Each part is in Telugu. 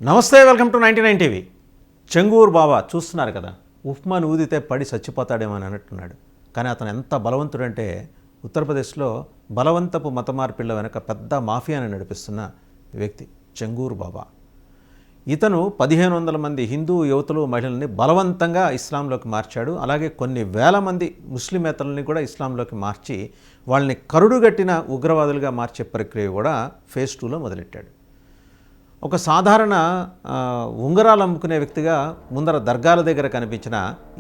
నమస్తే, వెల్కమ్ టు 99 టీవీ. చెంగూరు బాబా చూస్తున్నారు కదా, ఉప్మాను ఊదితే పడి చచ్చిపోతాడేమో అని అన్నట్టున్నాడు. కానీ అతను ఎంత బలవంతుడంటే ఉత్తరప్రదేశ్లో బలవంతపు మత మార్పిళ్ల వెనక పెద్ద మాఫియాని నడిపిస్తున్న వ్యక్తి చెంగూరు బాబా. ఇతను 1500 మంది హిందూ యువతులు మహిళల్ని బలవంతంగా ఇస్లాంలోకి మార్చాడు. అలాగే కొన్ని వేల మంది ముస్లిమేతరుల్ని కూడా ఇస్లాంలోకి మార్చి వాళ్ళని కరుడుగట్టిన ఉగ్రవాదులుగా మార్చే ప్రక్రియ కూడా ఫేజ్ 2లో మొదలెట్టాడు. ఒక సాధారణ ఉంగరాలు అమ్ముకునే వ్యక్తిగా ముందర దర్గాల దగ్గర కనిపించిన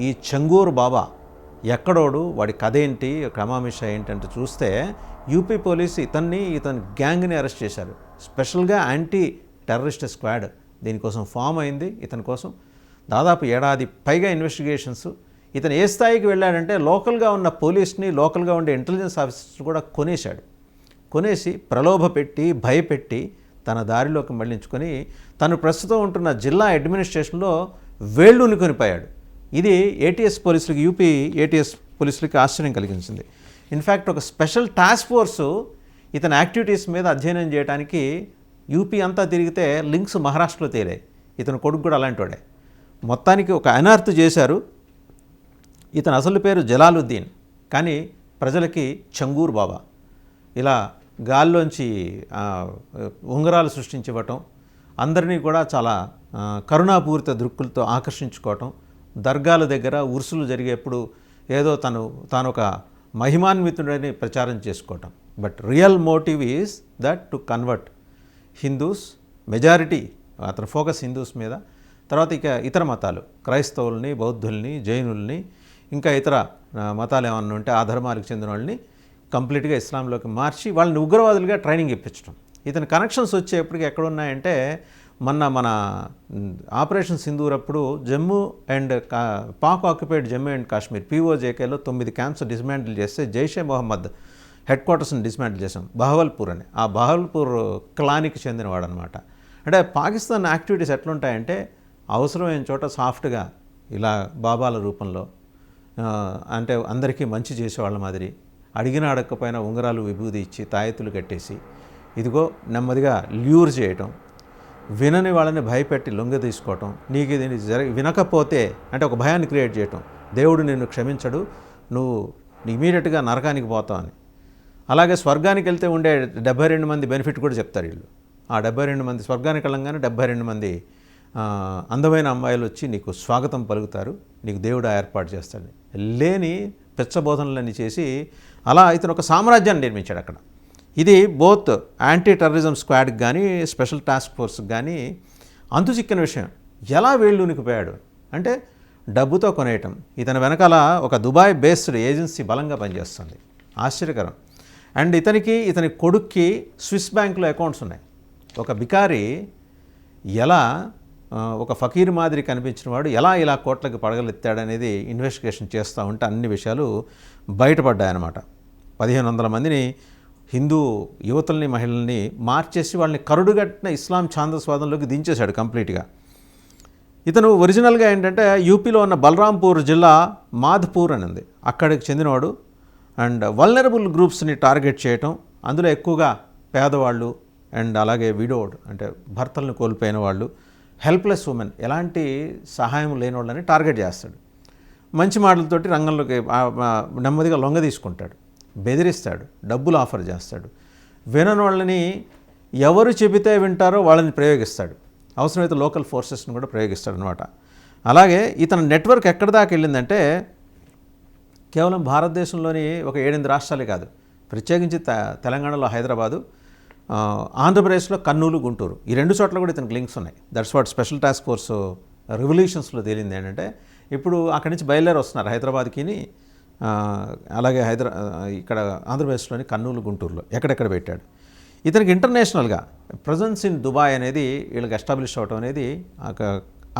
ఈ చెంగూరు బాబా ఎక్కడోడు, వాడి కథ ఏంటి, క్రమామిష ఏంటంటే చూస్తే యూపీ పోలీసు ఇతని గ్యాంగ్ని అరెస్ట్ చేశారు. స్పెషల్గా యాంటీ టెర్రరిస్ట్ స్క్వాడ్ దీనికోసం ఫామ్ అయింది. ఇతని కోసం దాదాపు ఏడాది పైగా ఇన్వెస్టిగేషన్స్. ఇతను ఏ స్థాయికి వెళ్ళాడంటే లోకల్గా ఉన్న పోలీస్ని, లోకల్గా ఉండే ఇంటెలిజెన్స్ ఆఫీసర్స్ కూడా కొనేసి ప్రలోభ పెట్టి భయపెట్టి తన దారిలోకి మళ్లించుకొని తను ప్రస్తుతం ఉంటున్న జిల్లా అడ్మినిస్ట్రేషన్లో వేళ్ళూని కొనిపోయాడు. ఇది ఏటీఎస్ పోలీసులకి, యూపీ ఏటీఎస్ పోలీసులకి ఆశ్చర్యం కలిగించింది. ఇన్ఫ్యాక్ట్ ఒక స్పెషల్ టాస్క్ ఫోర్సు ఇతని యాక్టివిటీస్ మీద అధ్యయనం చేయడానికి యూపీ అంతా తిరిగితే లింక్స్ మహారాష్ట్రలో తేలాయి. ఇతని కొడుకు కూడా అలాంటి వాడే. మొత్తానికి ఒక అనర్త్ చేశారు. ఇతని అసలు పేరు జలాలుద్దీన్, కానీ ప్రజలకి చెంగూరు బాబా. ఇలా గాల్లోంచి ఉంగరాలు సృష్టించివ్వటం, అందరినీ కూడా చాలా కరుణాపూరిత దృక్కులతో ఆకర్షించుకోవటం, దర్గాల దగ్గర ఉరుసులు జరిగేప్పుడు ఏదో తాను ఒక మహిమాన్వితుడని ప్రచారం చేసుకోవటం. But real motive is that to convert Hindus, majority అతని ఫోకస్ హిందూస్ మీద. తర్వాత ఇతర మతాలు, క్రైస్తవుల్ని, బౌద్ధుల్ని, జైనుల్ని, ఇంకా ఇతర మతాలు ఏమన్నా ఉంటే ఆ ధర్మాలకు చెందిన వాళ్ళని కంప్లీట్గా ఇస్లాంలోకి మార్చి వాళ్ళని ఉగ్రవాదులుగా ట్రైనింగ్ ఇప్పించడం. ఇతని కనెక్షన్స్ వచ్చేప్పటికి ఎక్కడున్నాయంటే మన ఆపరేషన్ సింధూర్ అప్పుడు Jammu and Pak occupied Jammu and Kashmir POJKలో 9 క్యాంప్స్ డిస్మాంటిల్ చేస్తే జైషే మొహమ్మద్ హెడ్ క్వార్టర్స్ని డిస్మాంటిల్ చేసాం, బహవల్పూర్ అని. ఆ బహవల్పూర్ క్లానికి చెందినవాడు అనమాట. అంటే పాకిస్తాన్ యాక్టివిటీస్ ఎట్లుంటాయంటే అవసరమైన చోట సాఫ్ట్గా ఇలా బాబాల రూపంలో, అంటే అందరికీ మంచి చేసేవాళ్ళ మాదిరి, అడిగిన అడగకపోయినా ఉంగరాలు విభూది ఇచ్చి తాయెత్తులు కట్టేసి ఇదిగో నెమ్మదిగా ల్యూర్ చేయటం, వినని వాళ్ళని భయపెట్టి లొంగ తీసుకోవటం, నీకు ఇది వినకపోతే అంటే ఒక భయాన్ని క్రియేట్ చేయటం, దేవుడు నిన్ను క్షమించడు, నువ్వు ఇమీడియట్గా నరకానికి పోతావు అని. అలాగే స్వర్గానికి వెళ్తే ఉండే 72 మంది బెనిఫిట్ కూడా చెప్తారు వీళ్ళు. ఆ 72 మంది స్వర్గానికి వెళ్ళంగానే 72 మంది అందమైన అమ్మాయిలు వచ్చి నీకు స్వాగతం పలుకుతారు, నీకు దేవుడు ఏర్పాటు చేస్తాడు లేని పెచ్చబోధనలన్నీ చేసి అలా ఇతను ఒక సామ్రాజ్యాన్ని నిర్మించాడు అక్కడ. ఇది బోత్ యాంటీ టెర్రరిజం స్క్వాడ్కి కానీ స్పెషల్ టాస్క్ ఫోర్స్కి కానీ అంతు చిక్కిన విషయం. ఎలా వేళ్ళూనికిపోయాడు అంటే డబ్బుతో కొనేయటం. ఇతని వెనకాల ఒక దుబాయ్ బేస్డ్ ఏజెన్సీ బలంగా పనిచేస్తుంది. ఆశ్చర్యకరం. అండ్ ఇతని కొడుక్కి స్విస్ బ్యాంకులో అకౌంట్స్ ఉన్నాయి. ఒక బికారి ఎలా ఒక ఫకీర్ మాదిరి కనిపించిన వాడు ఇలా కోట్లకి పడగలెత్తాడనేది ఇన్వెస్టిగేషన్ చేస్తూ ఉంటే అన్ని విషయాలు బయటపడ్డాయన్నమాట. 1500 మందిని హిందూ యువతుల్ని, మహిళల్ని మార్చేసి వాళ్ళని కరుడుగట్టిన ఇస్లాం ఛాందస్వాదంలోకి దించేశాడు కంప్లీట్గా. ఇతను ఒరిజినల్గా ఏంటంటే యూపీలో ఉన్న బలరాంపూర్ జిల్లా మాధ్పూర్ అని ఉంది, అక్కడికి చెందినవాడు. అండ్ వల్నరబుల్ గ్రూప్స్ని టార్గెట్ చేయటం, అందులో ఎక్కువగా పేదవాళ్ళు అండ్ అలాగే విడోడ్ అంటే భర్తలను కోల్పోయిన వాళ్ళు, హెల్ప్లెస్ ఉమెన్, ఎలాంటి సహాయం లేని వాళ్ళని టార్గెట్ చేస్తాడు. మంచి మాటలతోటి రంగంలోకి నెమ్మదిగా లొంగ తీసుకుంటాడు, బెదిరిస్తాడు, డబ్బులు ఆఫర్ చేస్తాడు. వినని వాళ్ళని ఎవరు చెబితే వింటారో వాళ్ళని ప్రయోగిస్తాడు. అవసరమైతే లోకల్ ఫోర్సెస్ని కూడా ప్రయోగిస్తాడు అనమాట. అలాగే ఇతని నెట్వర్క్ ఎక్కడి దాకా వెళ్ళిందంటే కేవలం భారతదేశంలోని ఒక 7-8 రాష్ట్రాలే కాదు, ప్రత్యేకించి తెలంగాణలో హైదరాబాదు, ఆంధ్రప్రదేశ్లో కర్నూలు, గుంటూరు, ఈ 2 చోట్ల కూడా ఇతనికి లింక్స్ ఉన్నాయి. That's what special task force రెవల్యూషన్స్లో తేలింది ఏంటంటే ఇప్పుడు అక్కడి నుంచి బయలుదేరి వస్తున్నారు హైదరాబాద్కి, అలాగే ఇక్కడ ఆంధ్రప్రదేశ్లోని కర్నూలు, గుంటూరులో ఎక్కడెక్కడ పెట్టాడు. ఇతనికి ఇంటర్నేషనల్గా ప్రజెన్స్ ఇన్ దుబాయ్ అనేది వీళ్ళకి ఎస్టాబ్లిష్ అవ్వటం అనేది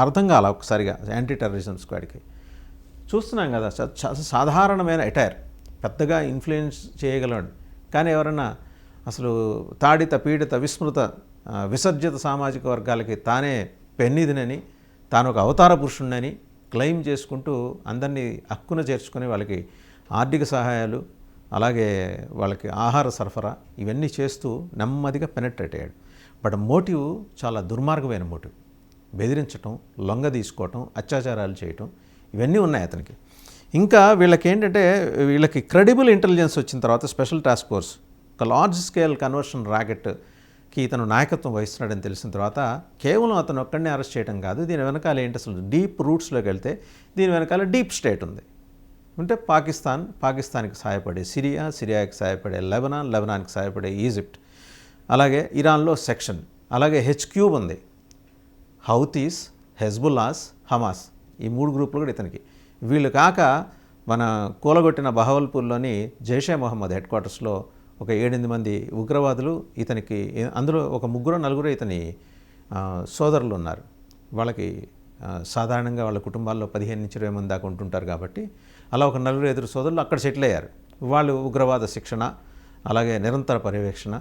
అర్థం కాల ఒకసారిగా యాంటీ టెర్రరిజం స్క్వాడ్కి. చూస్తున్నాం కదా, సాధారణమైన అటైర్, పెద్దగా ఇన్ఫ్లుయెన్స్ చేయగలడు. కానీ ఎవరన్నా అసలు తాడిత పీడిత విస్మృత విసర్జిత సామాజిక వర్గాలకి తానే పెన్నిదినని, తాను ఒక అవతార పురుషుణ్ణని క్లెయిమ్ చేసుకుంటూ అందరినీ హక్కున చేర్చుకొని వాళ్ళకి ఆర్థిక సహాయాలు, అలాగే వాళ్ళకి ఆహార సరఫరా ఇవన్నీ చేస్తూ నెమ్మదిగా పెనెట్రేట్ అయ్యాడు. బట్ మోటివ్ చాలా దుర్మార్గమైన మోటివ్. బెదిరించటం, లొంగ తీసుకోవటం, అత్యాచారాలు చేయటం ఇవన్నీ ఉన్నాయి అతనికి. ఇంకా వీళ్ళకి క్రెడిబుల్ ఇంటెలిజెన్స్ వచ్చిన తర్వాత స్పెషల్ టాస్క్ ఫోర్స్ ఒక లార్జ్ స్కేల్ కన్వర్షన్ ర్యాకెట్కి ఇతను నాయకత్వం వహిస్తున్నాడని తెలిసిన తర్వాత కేవలం అతను ఒక్కడిని అరెస్ట్ చేయడం కాదు, దీని వెనకాల ఏంటి అసలు డీప్ రూట్స్లోకి వెళ్తే దీని వెనకాల డీప్ స్టేట్ ఉంది. అంటే పాకిస్తాన్కి సహాయపడే సిరియాకి సహాయపడే లెబనాన్కి సహాయపడే ఈజిప్ట్, అలాగే ఇరాన్లో సెక్షన్, అలాగే హెచ్క్యూబ్ ఉంది, హౌతీస్, హెజ్బుల్లాస్, హమాస్, ఈ 3 గ్రూపులు కూడా ఇతనికి. వీళ్ళు కాక మన కూలగొట్టిన బహవల్పూర్లోని జైషే మొహమ్మద్ హెడ్ క్వార్టర్స్లో ఒక 7-8 మంది ఉగ్రవాదులు ఇతనికి, అందులో ఒక 3-4 ఇతని సోదరులు ఉన్నారు. వాళ్ళకి సాధారణంగా వాళ్ళ కుటుంబాల్లో 15-20 మంది దాకా ఉంటుంటారు కాబట్టి అలా ఒక 4-5 సోదరులు అక్కడ సెటిల్ అయ్యారు. వాళ్ళు ఉగ్రవాద శిక్షణ, అలాగే నిరంతర పర్యవేక్షణ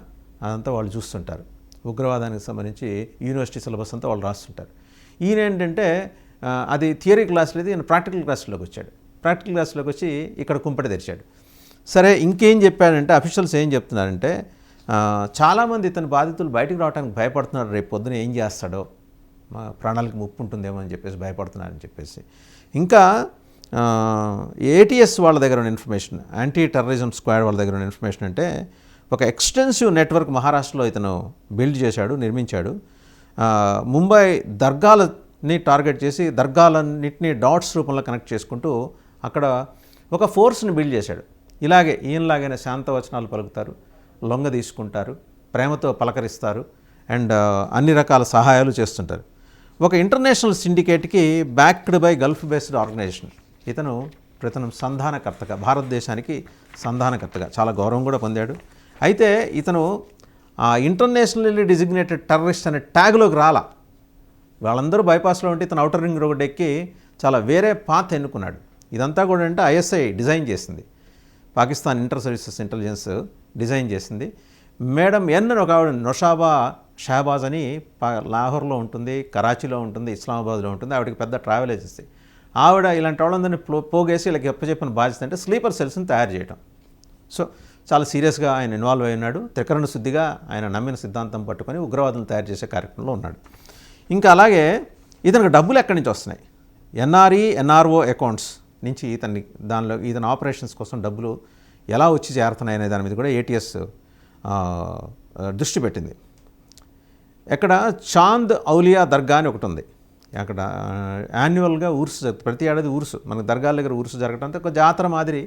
అదంతా వాళ్ళు చూస్తుంటారు. ఉగ్రవాదానికి సంబంధించి యూనివర్సిటీ సిలబస్ అంతా వాళ్ళు రాస్తుంటారు. ఈయన ఏంటంటే అది థియరీ క్లాస్ లేదు, ఈయన ప్రాక్టికల్ క్లాస్లోకి వచ్చాడు. ప్రాక్టికల్ క్లాస్లోకి వచ్చి ఇక్కడ కుంపటి తెరిచాడు. సరే, ఇంకేం చెప్పాడంటే అఫీషియల్స్ ఏం చెప్తున్నారంటే చాలామంది ఇతని బాధితులు బయటకు రావడానికి భయపడుతున్నారు, రేపు పొద్దున ఏం చేస్తాడో, మా ప్రాణాలకు ముప్పు ఉంటుందేమో అని చెప్పేసి భయపడుతున్నారని చెప్పేసి. ఇంకా ఏటీఎస్ వాళ్ళ దగ్గర ఉన్న ఇన్ఫర్మేషన్, యాంటీ టెర్రరిజం స్క్వాడ్ వాళ్ళ దగ్గర ఉన్న ఇన్ఫర్మేషన్ అంటే ఒక ఎక్స్టెన్సివ్ నెట్వర్క్ మహారాష్ట్రలో ఇతను బిల్డ్ చేశాడు, నిర్మించాడు. ముంబై దర్గాలని టార్గెట్ చేసి దర్గాలన్నింటినీ డాట్స్ రూపంలో కనెక్ట్ చేసుకుంటూ అక్కడ ఒక ఫోర్స్ని బిల్డ్ చేశాడు. ఇలాగే ఈయనలాగైనా శాంతవచనాలు పలుకుతారు, లొంగ తీసుకుంటారు, ప్రేమతో పలకరిస్తారు అండ్ అన్ని రకాల సహాయాలు చేస్తుంటారు. ఒక ఇంటర్నేషనల్ సిండికేట్కి backed by gulf based organization. ఇతను సంధానకర్తగా, భారతదేశానికి సంధానకర్తగా చాలా గౌరవం కూడా పొందాడు. అయితే ఇతను ఇంటర్నేషనల్లీ డిజిగ్నేటెడ్ టెర్రరిస్ట్ అనే ట్యాగ్లోకి రాలా. వాళ్ళందరూ బైపాస్లో ఉంటే ఇతను ఔటర్ రింగ్ రోడ్ ఎక్కి చాలా వేరే పాత్ ఎన్నుకున్నాడు. ఇదంతా కూడా అంటే ఐఎస్ఐ డిజైన్ చేసింది, Pakistan inter services intelligence design చేసింది. మేడం ఎన్ అని ఒక ఆవిడ, నొషాబా షహబాజ్ అని లాహోర్లో ఉంటుంది, కరాచీలో ఉంటుంది, ఇస్లామాబాద్లో ఉంటుంది. ఆవిడకి పెద్ద ట్రావెల్ ఏజెన్సీ. ఆవిడ ఇలాంటి వాళ్ళందరినీ పోగేసి వీళ్ళకి చెప్పిన బాధ్యత అంటే స్లీపర్ సెల్స్ని తయారు చేయడం. సో చాలా సీరియస్గా ఆయన ఇన్వాల్వ్ అయి ఉన్నాడు. త్రికరణ శుద్ధిగా ఆయన నమ్మిన సిద్ధాంతం పట్టుకొని ఉగ్రవాదులను తయారు చేసే కార్యక్రమంలో ఉన్నాడు. ఇంకా అలాగే ఇతనికి డబ్బులు ఎక్కడి నుంచి వస్తున్నాయి, ఎన్ఆర్ఓ అకౌంట్స్ నుంచి ఇతని ఆపరేషన్స్ కోసం డబ్బులు ఎలా వచ్చి చేరుతున్నాయి అనే దాని మీద కూడా ఏటీఎస్ దృష్టి పెట్టింది. ఎక్కడ చాంద్ ఔలియా దర్గా అని ఒకటి ఉంది. అక్కడ యాన్యువల్గా ఊర్సు జరుగుతుంది, ప్రతి ఏడాది ఊర్సు, మనకు దర్గాల దగ్గర ఊర్సు జరగడంతో ఒక జాతర మాదిరి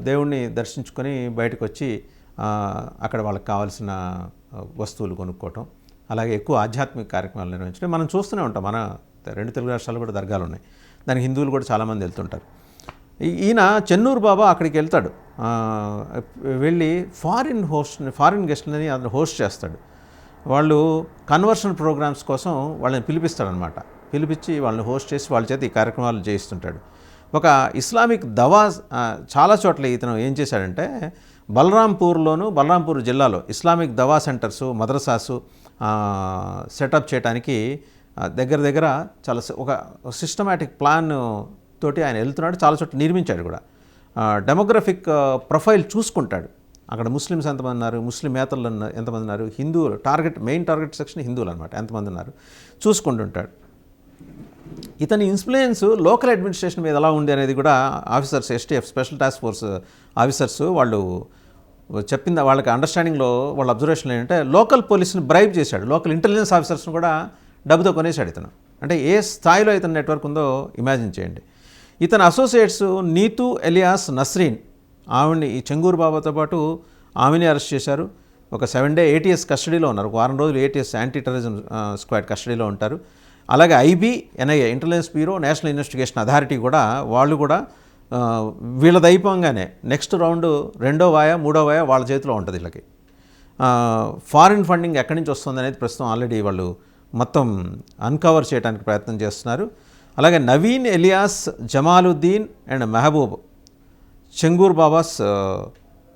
దేవుణ్ణి దర్శించుకొని బయటకు వచ్చి అక్కడ వాళ్ళకి కావాల్సిన వస్తువులు కొనుక్కోవటం, అలాగే ఎక్కువ ఆధ్యాత్మిక కార్యక్రమాలు నిర్వహించడం మనం చూస్తూనే ఉంటాం. మన 2 తెలుగు రాష్ట్రాలు కూడా దర్గాలు ఉన్నాయి, దానికి హిందువులు కూడా చాలామంది వెళ్తుంటారు. ఈయన చెన్నూరు బాబా అక్కడికి వెళ్తాడు, వెళ్ళి ఫారిన్ గెస్ట్లని అతను హోస్ట్ చేస్తాడు. వాళ్ళు కన్వర్షన్ ప్రోగ్రామ్స్ కోసం వాళ్ళని పిలిపిస్తాడనమాట. పిలిపించి వాళ్ళని హోస్ట్ చేసి వాళ్ళ చేత ఈ కార్యక్రమాలు చేయిస్తుంటాడు. ఒక ఇస్లామిక్ దవా చాలా చోట్ల ఇతను ఏం చేశాడంటే బలరాంపూర్ జిల్లాలో ఇస్లామిక్ దవా సెంటర్సు, మద్రసాసు సెటప్ చేయడానికి దగ్గర చాలా ఒక సిస్టమాటిక్ ప్లాన్ తోటి ఆయన వెళ్తున్నాడు. చాలా చోట్ల నిర్మించాడు కూడా. డెమోగ్రఫిక్ ప్రొఫైల్ చూసుకుంటాడు. అక్కడ ముస్లిమ్స్ ఎంతమంది ఉన్నారు, ముస్లిమేతరులు ఎంతమంది ఉన్నారు, హిందువులు మెయిన్ టార్గెట్ సెక్షన్ హిందువులు అనమాట, ఎంతమంది ఉన్నారు చూసుకుంటుంటాడు. ఇతని ఇన్ఫ్లుయెన్స్ లోకల్ అడ్మినిస్ట్రేషన్ మీద ఎలా ఉంది అనేది కూడా officers, STF special task force officers వాళ్ళు చెప్పింది, వాళ్ళకి అండర్స్టాండింగ్లో వాళ్ళ అబ్జర్వేషన్ ఏంటంటే లోకల్ పోలీసుని బ్రైబ్ చేశాడు, లోకల్ ఇంటెలిజెన్స్ ఆఫీసర్స్ని కూడా డబ్బుతో కొనేశాడు ఇతను. అంటే ఏ స్థాయిలో ఇతని నెట్వర్క్ ఉందో ఇమాజిన్ చేయండి. ఇతని అసోసియేట్స్ నీతు ఎలియాస్ నస్రీన్, ఆవిడ్ని ఈ చెంగూరు బాబాతో పాటు ఆమెని అరెస్ట్ చేశారు. ఒక 7 డే ఏటీఎస్ కస్టడీలో ఉన్నారు. ఒక 1 వారం రోజులు ఏటీఎస్ యాంటీ టెర్రరిజం స్క్వాడ్ కస్టడీలో ఉంటారు. అలాగే NIA intelligence bureau, national investigation authority కూడా వాళ్ళు కూడా వీళ్ళ దైపంగానే నెక్స్ట్ రౌండ్ 2వ వాయా 3వ వాయా వాళ్ళ చేతిలో ఉంటుంది. వీళ్ళకి ఫారిన్ ఫండింగ్ ఎక్కడి నుంచి వస్తుంది అనేది ప్రస్తుతం ఆల్రెడీ వాళ్ళు మొత్తం అన్కవర్ చేయడానికి ప్రయత్నం చేస్తున్నారు. అలాగే Naveen alias Jamaluddin and Mehboob Changur Baba's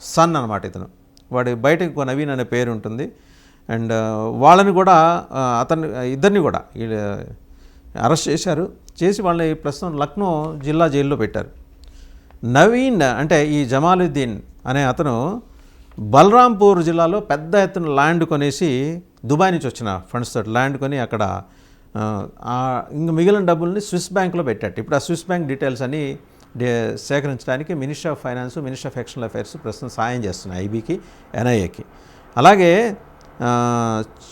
son అనమాట ఇతను. వాడి బయటకు నవీన్ అనే పేరు ఉంటుంది. అండ్ వాళ్ళని కూడా ఇద్దరిని కూడా అరెస్ట్ చేశారు. చేసి వాళ్ళని ప్రస్తుతం లక్నో జిల్లా జైల్లో పెట్టారు. నవీన్ అంటే ఈ జమాలుద్దీన్ అనే అతను బలరాంపూర్ జిల్లాలో పెద్ద ఎత్తున ల్యాండ్ కొనేసి, దుబాయ్ నుంచి వచ్చిన ఫండ్స్ తోటి ల్యాండ్ కొని అక్కడ ఇంకా మిగిలిన డబ్బుల్ని స్విస్ బ్యాంక్లో పెట్టాడు. ఇప్పుడు ఆ స్విస్ బ్యాంక్ డీటెయిల్స్ అని సేకరించడానికి ministry of finance, ministry of external affairs ప్రస్తుతం సాయం చేస్తున్నాయి ఐబీకి, ఎన్ఐఏకి. అలాగే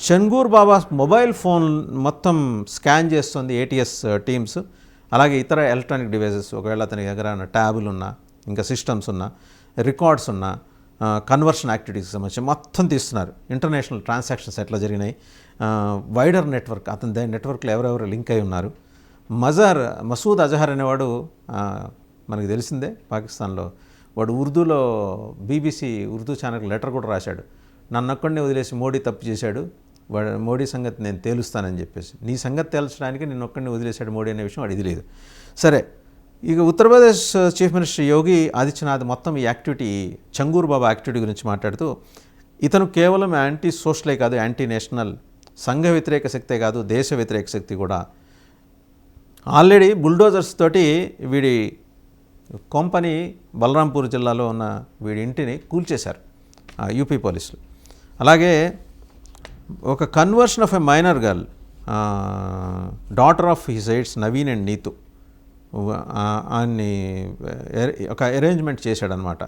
చెంగూర్ బాబా మొబైల్ ఫోన్ మొత్తం స్కాన్ చేస్తుంది ఏటీఎస్ టీమ్స్. అలాగే ఇతర ఎలక్ట్రానిక్ డివైజెస్, ఒకవేళ అతని దగ్గర ట్యాబులు ఉన్నా, ఇంకా సిస్టమ్స్ ఉన్నా, రికార్డ్స్ ఉన్నా, కన్వర్షన్ యాక్టివిటీస్కి సంబంధించి మొత్తం తీస్తున్నారు. ఇంటర్నేషనల్ ట్రాన్సాక్షన్స్ ఎట్లా జరిగినాయి, వైడర్ నెట్వర్క్, అతని నెట్వర్క్లో ఎవరెవరు లింక్ అయి ఉన్నారు. మసూద్ అజహర్ అనేవాడు మనకు తెలిసిందే, పాకిస్తాన్లో వాడు ఉర్దూలో బీబీసీ ఉర్దూ ఛానల్కి లెటర్ కూడా రాశాడు. నన్ను ఒక్కడిని వదిలేసి మోడీ తప్పు చేశాడు, మోడీ సంగతి నేను తేలుస్తానని చెప్పేసి. నీ సంగతి తేల్చడానికి నిన్ను ఒక్కడిని వదిలేశాడు మోడీ అనే విషయం వాడికి తెలియదు. సరే, ఇక ఉత్తరప్రదేశ్ చీఫ్ మినిస్టర్ యోగి ఆదిత్యనాథ్ మొత్తం ఈ యాక్టివిటీ, చెంగూర్ బాబా యాక్టివిటీ గురించి మాట్లాడుతూ, ఇతను కేవలం యాంటీ సోషలే కాదు, యాంటీ నేషనల్, సంఘ వ్యతిరేక శక్తే కాదు, దేశ వ్యతిరేక శక్తి కూడా. ఆల్రెడీ బుల్డోజర్స్ తోటి వీడి కొంపని బలరాంపూర్ జిల్లాలో ఉన్న వీడి ఇంటిని కూల్చేశారు యూపీ పోలీసులు. అలాగే ఒక conversion of a minor girl, daughter of his aides Naveen and Neetu, ఆయన్ని ఒక అరేంజ్మెంట్ చేశాడనమాట.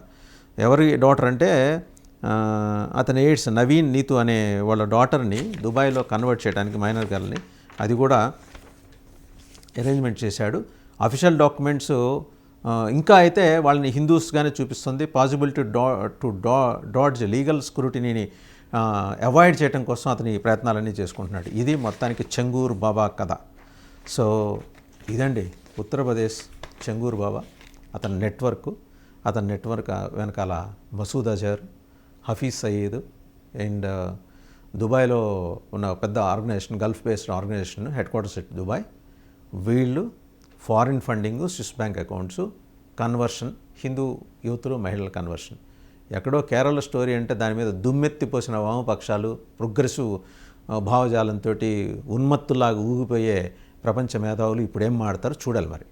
ఎవరి డాటర్ అంటే అతని ఎయిడ్స్ నవీన్ నీతు అనే వాళ్ళ డాటర్ని దుబాయ్లో కన్వర్ట్ చేయడానికి, మైనర్ గర్ల్ని, అది కూడా అరేంజ్మెంట్ చేశాడు. అఫీషియల్ డాక్యుమెంట్స్ ఇంకా అయితే వాళ్ళని హిందూస్గానే చూపిస్తుంది. పాసిబిలిటీ టు డాడ్జ్ లీగల్ స్క్రూటినీని అవాయిడ్ చేయడం కోసం అతని ప్రయత్నాలన్నీ చేసుకుంటున్నాడు. ఇది మొత్తానికి చెంగూర్ బాబా కథ. సో ఇదండి ఉత్తరప్రదేశ్ చెంగూర్ బాబా, అతని నెట్వర్క్ వెనకాల మసూద్ అజహర్, హఫీజ్ సయీద్ అండ్ దుబాయ్లో ఉన్న పెద్ద organization, gulf based organization, headquarters at Dubai. వీళ్ళు foreign funding, swiss bank accounts, conversion, Hindu యూత్లు, మహిళల కన్వర్షన్. ఎక్కడో కేరళ స్టోరీ అంటే దాని మీద దుమ్మెత్తిపోసిన వామపక్షాలు, ప్రోగ్రెసివ్ భావజాలంతో ఉన్మత్తులాగా ఊగిపోయే ప్రపంచ మేధావులు ఇప్పుడేం మాడతారో చూడాలి మరి.